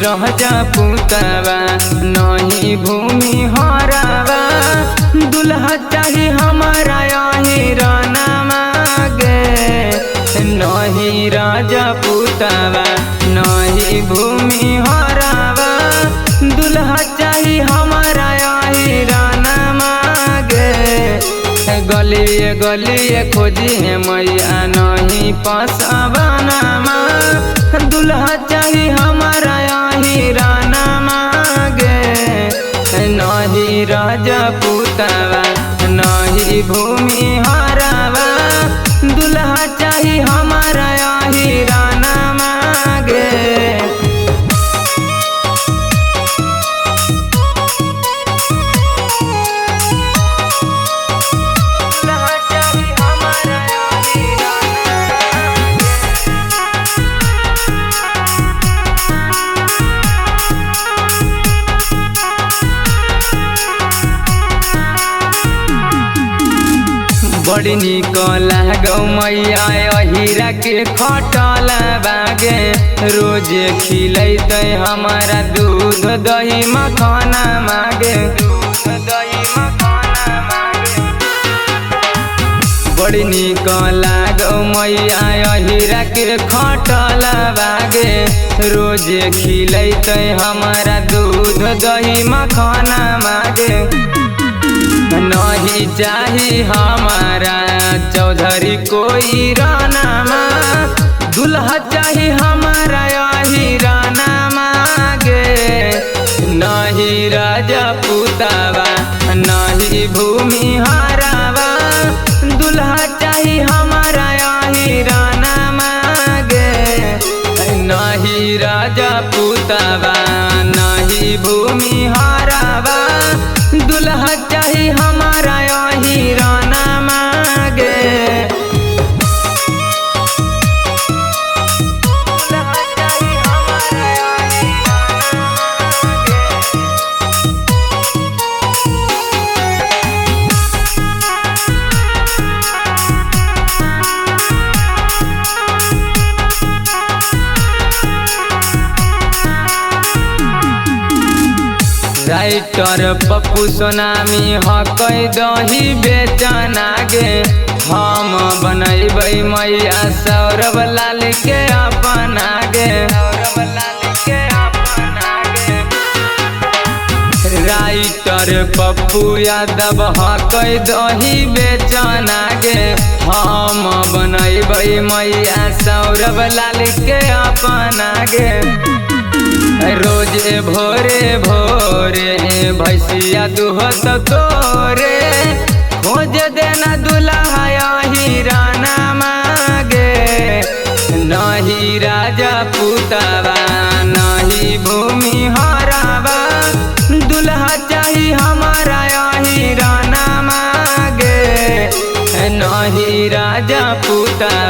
राजा पुतवा नहीं भूमि हरावा दुल्हा चाही हमारा यही राना मागे नहीं राजा पुतवा नहीं भूमि हरावा दुल्हा चाही हमारा यही राना मागे गलिए गलिए खोजी है मैया नहीं पसवाना दुल्हा चाही हमारा यही राना मागे नहीं राजा पुतवा नहीं भूमि हरावा दुल्हा चाही हमारा यही राना मागे बड़ी निक लागौ मैया हीरा के खटल बागे रोज खिलैत हमारा दूध दही मखाना मागे बड़ी निक लागौ मैया हीरा के खटल बागे रोज खिलैत हमारा दूध दही मखाना मागे नहीं चाही हमारा चौधरी कोई राना दुल्हा चाही हमारा यही राना मागे नहीं राजा पुतवा नहीं भूमि हरावा दुल्हा चाही हमारा यही राना मागे नहीं राजा पुतवा नहीं भूमि हरावा दुल्हा चाही हमारा यही राना मागे दुल्हा चाही हमारा यही राइटर पप्पू सोनामी हक दही बेचना गे हम बनैबै मैया सौरभ लाल के अपना गे राइटर पप्पू यादव हक दही बेचना गे हम बनैबै मैया सौरभ लाल के अपना गे रोजे भोरे भोरे भैसिया दुहत तोरे खोज देना दुल्हा यही राना मागे नहीं राजा पुतवा नहीं भूमि हरावा दुल्हा चाही हमारा यही राना मागे नहीं राजा पुतवा